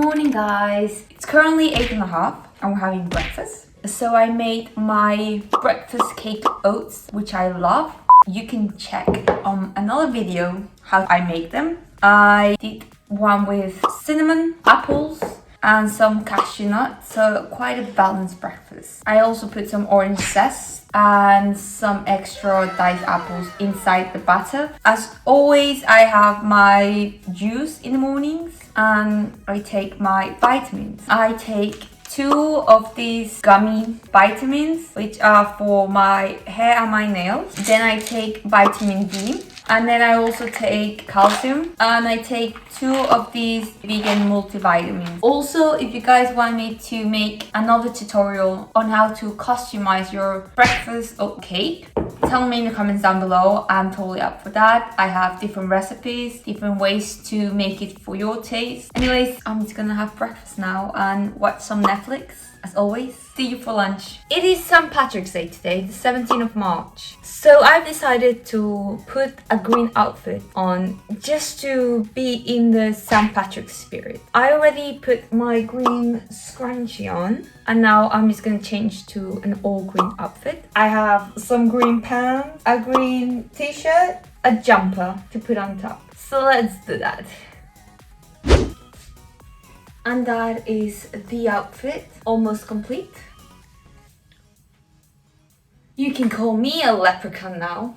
morning, guys. It's currently 8:30 and we're having breakfast. So I made my breakfast cake oats, which I love. You can check on another video how I make them. I did one with cinnamon, apples, and some cashew nuts, so quite a balanced breakfast. I also put some orange zest and some extra diced apples inside the batter. As always, I have my juice in the mornings and I take my vitamins. I take 2 of these gummy vitamins, which are for my hair and my nails. Then I take vitamin D. And then I also take calcium, and I take 2 of these vegan multivitamins. Also, if you guys want me to make another tutorial on how to customize your breakfast oat cake, tell me in the comments down below. I'm totally up for that. I have different recipes, different ways to make it for your taste. Anyways, I'm just gonna have breakfast now and watch some Netflix. As always, see you for lunch. It is St. Patrick's Day today, the 17th of March. So I've decided to put a green outfit on just to be in the St. Patrick's spirit. I already put my green scrunchie on and now I'm just gonna change to an all green outfit. I have some green pants, a green t-shirt, a jumper to put on top. So let's do that. And that is the outfit, almost complete. You can call me a leprechaun now.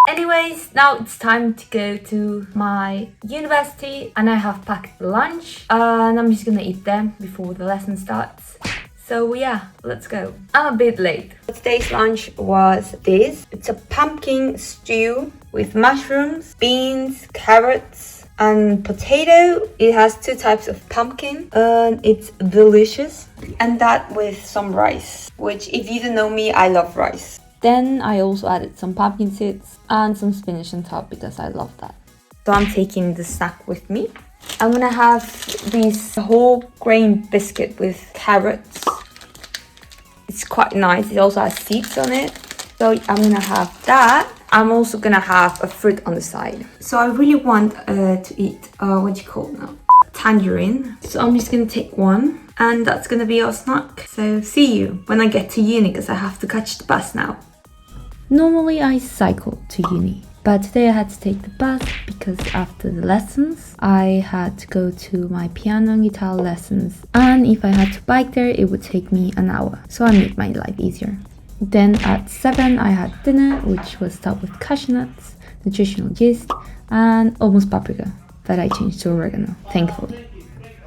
Anyways, now it's time to go to my university and I have packed lunch and I'm just gonna eat them before the lesson starts. So yeah, let's go. I'm a bit late. Today's lunch was this. It's a pumpkin stew with mushrooms, beans, carrots, and potato. It has 2 types of pumpkin and it's delicious. And that with some rice, which if you don't know me, I love rice. Then I also added some pumpkin seeds and some spinach on top because I love that. So I'm taking the snack with me. I'm gonna have this whole grain biscuit with carrots. It's quite nice. It also has seeds on it. So I'm gonna have that. I'm also gonna have a fruit on the side. So I really want to eat, what do you call it now? Tangerine. So I'm just gonna take one and that's gonna be our snack. So see you when I get to uni because I have to catch the bus now. Normally I cycle to uni, but today I had to take the bus because after the lessons I had to go to my piano and guitar lessons, and if I had to bike there it would take me an hour, so I made my life easier. Then at 7 I had dinner, which was topped with cashew nuts, nutritional yeast and almost paprika that I changed to oregano, thankfully.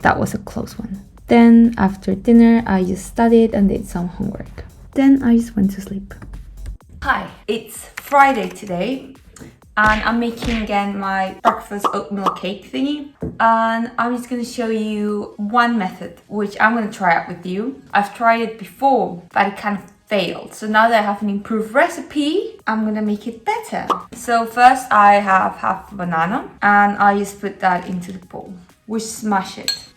That was a close one. Then after dinner I just studied and did some homework. Then I just went to sleep. Hi, it's Friday today and I'm making again my breakfast oatmeal cake thingy, and I'm just gonna show you one method which I'm gonna try out with you. I've tried it before but it kind of failed, so now that I have an improved recipe I'm gonna make it better. So first I have half a banana and I just put that into the bowl. We smash it.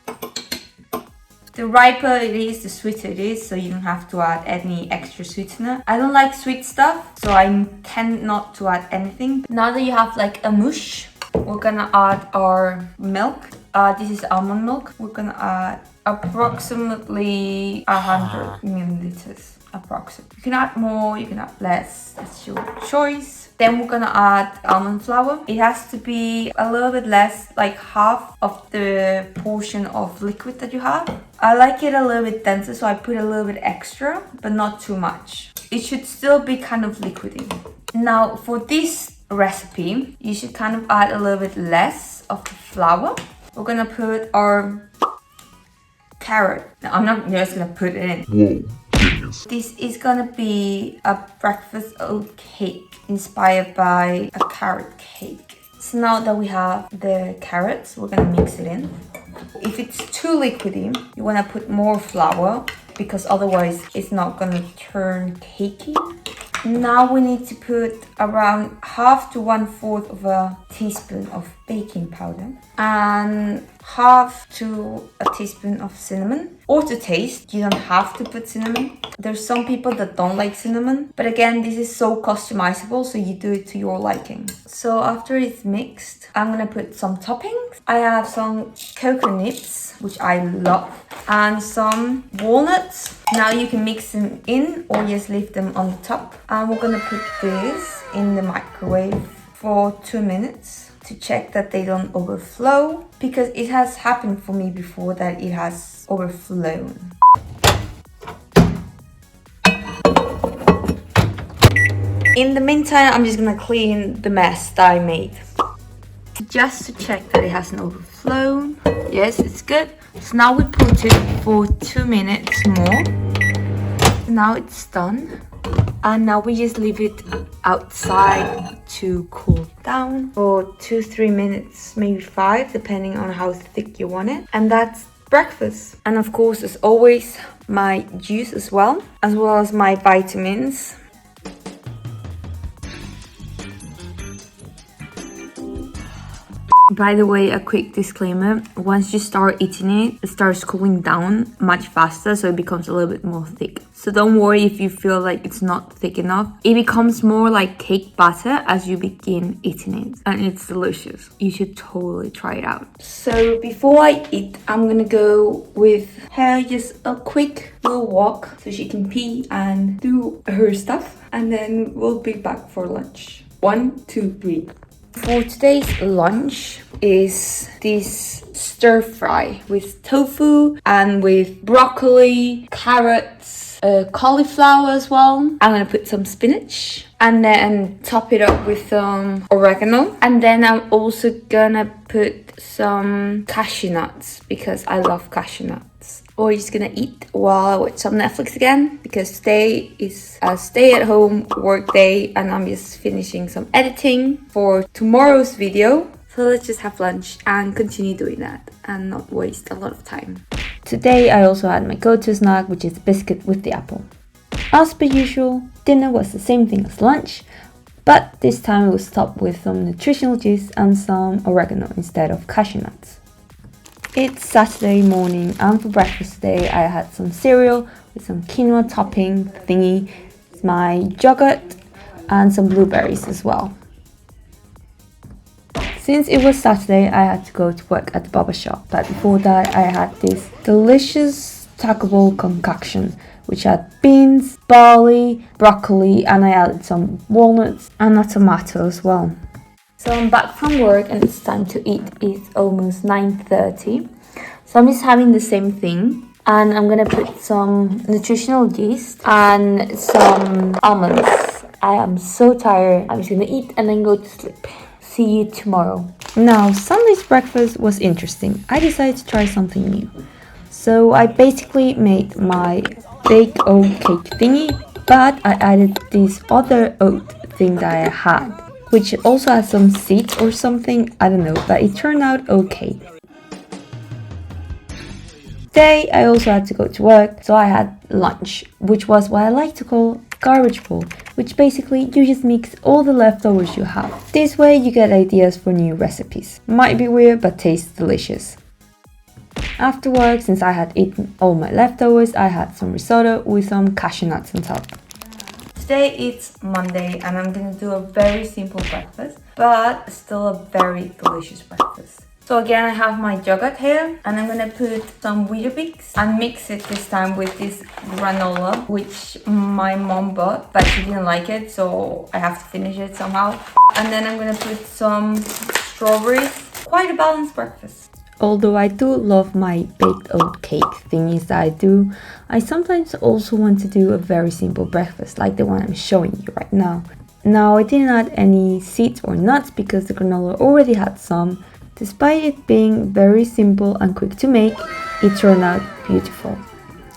The riper it is, the sweeter it is, so you don't have to add any extra sweetener. I don't like sweet stuff, so I tend not to add anything. Now that you have like a mush, we're gonna add our milk. This is almond milk. We're gonna add approximately 100 milliliters. Approximately. You can add more, you can add less, that's your choice. Then we're gonna add almond flour. It has to be a little bit less, like half of the portion of liquid that you have. I like it a little bit denser, so I put a little bit extra, but not too much. It should still be kind of liquidy. Now for this recipe, you should kind of add a little bit less of the flour. We're gonna put our carrot. Now I'm not just gonna put it in. Whoa. This is gonna be a breakfast oat cake inspired by a carrot cake. So now that we have the carrots, we're gonna mix it in. If it's too liquidy, you wanna put more flour because otherwise it's not gonna turn cakey. Now we need to put around half to 1/4 of a teaspoon of baking powder and half to a teaspoon of cinnamon. Or to taste, you don't have to put cinnamon. There's some people that don't like cinnamon, but again, this is so customizable, so you do it to your liking. So after it's mixed, I'm gonna put some toppings. I have some cocoa nibs, which I love, and some walnuts. Now you can mix them in or just leave them on the top. And we're gonna put this in the microwave for 2 minutes to check that they don't overflow, because it has happened for me before that it has overflown. In the meantime, I'm just gonna clean the mess that I made. Just to check that it hasn't overflown. Yes, it's good. So now we put it for 2 minutes more. Now it's done. And now we just leave it outside to cool down for 2-3 minutes, maybe 5, depending on how thick you want it. And that's breakfast. And of course, as always, my juice as well as my vitamins. By the way, a quick disclaimer, once you start eating it, it starts cooling down much faster, so it becomes a little bit more thick. So don't worry if you feel like it's not thick enough. It becomes more like cake batter as you begin eating it, and it's delicious. You should totally try it out. So before I eat, I'm gonna go with her just a quick little walk so she can pee and do her stuff, and then we'll be back for lunch. 1, 2, 3. For today's lunch is this stir fry with tofu and with broccoli, carrots, cauliflower as well. I'm gonna put some spinach and then top it up with some oregano. And then I'm also gonna put some cashew nuts because I love cashew nuts. Or just gonna eat while I watch some Netflix again, because today is a stay-at-home work day and I'm just finishing some editing for tomorrow's video. So let's just have lunch and continue doing that and not waste a lot of time. Today I also had my go-to snack, which is a biscuit with the apple. As per usual, dinner was the same thing as lunch, but this time it was topped with some nutritional juice and some oregano instead of cashew nuts. It's Saturday morning and for breakfast today I had some cereal with some quinoa topping thingy, my yogurt and some blueberries as well. Since it was Saturday, I had to go to work at the barber shop, but before that I had this delicious taco bowl concoction which had beans, barley, broccoli, and I added some walnuts and a tomato as well. So I'm back from work and it's time to eat. It's almost 9:30. So I'm just having the same thing. And I'm gonna put some nutritional yeast and some almonds. I am so tired. I'm just gonna eat and then go to sleep. See you tomorrow. Now, Sunday's breakfast was interesting. I decided to try something new. So I basically made my baked oat cake thingy, but I added this other oat thing that I had, which also has some seeds or something, I don't know, but it turned out okay. Today I also had to go to work, so I had lunch, which was what I like to call garbage bowl, which basically you just mix all the leftovers you have. This way you get ideas for new recipes. Might be weird, but tastes delicious. After work, since I had eaten all my leftovers, I had some risotto with some cashew nuts on top. Today it's Monday and I'm gonna do a very simple breakfast, but still a very delicious breakfast. So again, I have my yogurt here and I'm gonna put some Weetabix and mix it this time with this granola, which my mom bought, but she didn't like it, so I have to finish it somehow. And then I'm gonna put some strawberries. Quite a balanced breakfast. Although I do love my baked oat cake thingies that I do, I sometimes also want to do a very simple breakfast like the one I'm showing you right now. Now I didn't add any seeds or nuts because the granola already had some. Despite it being very simple and quick to make, it turned out beautiful.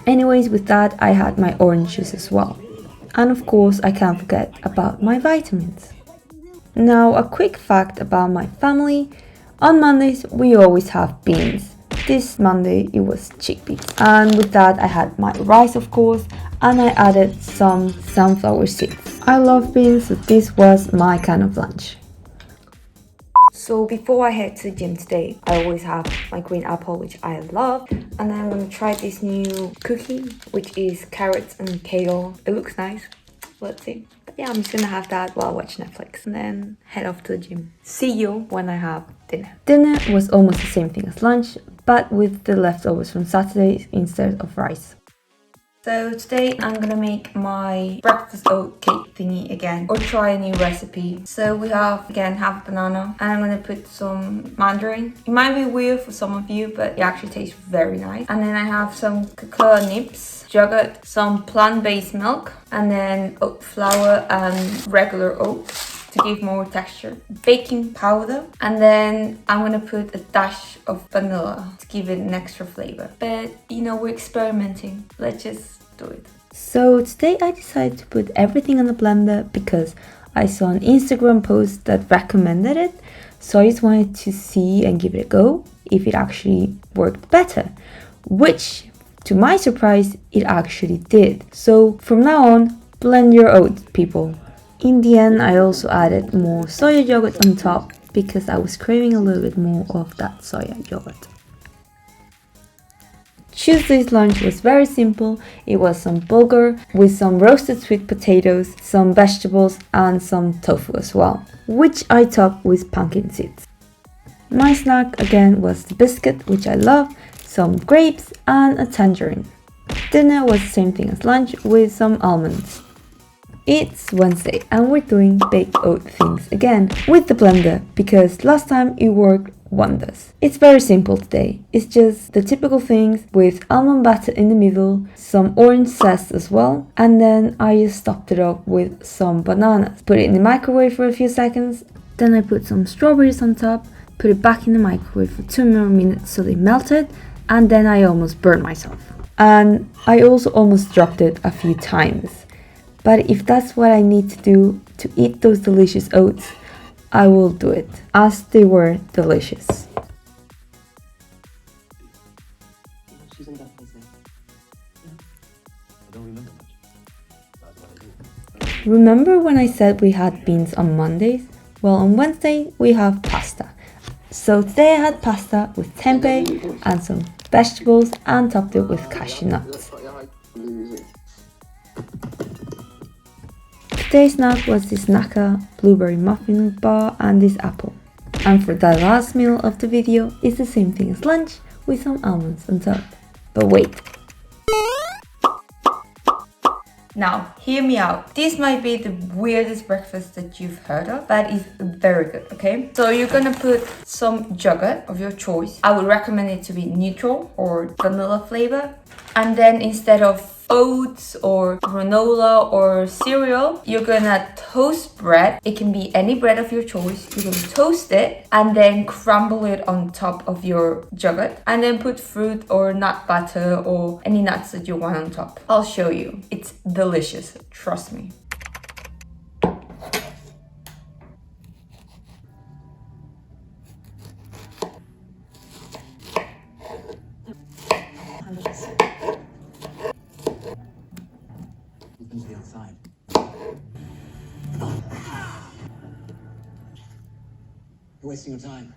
Anyways, with that I had my orange juice as well. And of course I can't forget about my vitamins. Now a quick fact about my family. On Mondays, we always have beans. This Monday, it was chickpeas. And with that, I had my rice, of course, and I added some sunflower seeds. I love beans, so this was my kind of lunch. So before I head to the gym today, I always have my green apple, which I love. And then I'm gonna try this new cookie, which is carrots and kale. It looks nice. Let's see. But yeah, I'm just gonna have that while I watch Netflix and then head off to the gym. See you when I have dinner. Dinner was almost the same thing as lunch, but with the leftovers from Saturday instead of rice. So today I'm gonna make my breakfast oat cake thingy again, or try a new recipe. So we have, again, half banana, and I'm gonna put some mandarin. It might be weird for some of you, but it actually tastes very nice. And then I have some cocoa nibs, yogurt, some plant-based milk, and then oat flour and regular oats to give more texture, baking powder, and then I'm gonna put a dash of vanilla to give it an extra flavor. But you know, we're experimenting. Let's just do it. So today I decided to put everything on the blender because I saw an Instagram post that recommended it. So I just wanted to see and give it a go if it actually worked better, which to my surprise, it actually did. So from now on, blend your oats, people. In the end, I also added more soya yogurt on top because I was craving a little bit more of that soya yogurt. Tuesday's lunch was very simple. It was some bulgur with some roasted sweet potatoes, some vegetables and some tofu as well, which I topped with pumpkin seeds. My snack again was the biscuit, which I love, some grapes and a tangerine. Dinner was the same thing as lunch with some almonds. It's Wednesday and we're doing baked oat things again with the blender because last time it worked wonders. It's very simple today. It's just the typical things with almond batter in the middle, some orange zest as well, and then I just topped it up with some bananas. Put it in the microwave for a few seconds, then I put some strawberries on top, put it back in the microwave for 2 more minutes so they melted, and then I almost burned myself. And I also almost dropped it a few times. But if that's what I need to do to eat those delicious oats, I will do it, as they were delicious. She's in that place now. I don't remember much. Remember when I said we had beans on Mondays? Well, on Wednesday we have pasta. So today I had pasta with tempeh and some vegetables and topped it with cashew nuts. Today's snack was this Naka blueberry muffin bar and this apple. And for the last meal of the video, it's the same thing as lunch with some almonds on top. But wait. Now, hear me out. This might be the weirdest breakfast that you've heard of, but it's very good, okay? So you're gonna put some yogurt of your choice. I would recommend it to be neutral or vanilla flavor. And then instead of oats or granola or cereal, you're gonna toast bread. It can be any bread of your choice. You're gonna toast it and then crumble it on top of your yogurt and then put fruit or nut butter or any nuts that you want on top. I'll show you. It's delicious, trust me. Opens the outside. You're wasting your time.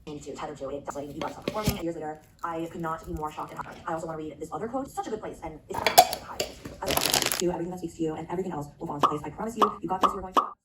To Untitled Chapter, letting you guys performing. Years later, I could not be more shocked and happy. I also want to read this other quote. It's such a good place, and it's high. To everything that speaks to you, and everything else will fall into place. I promise you, you got this. You're going to.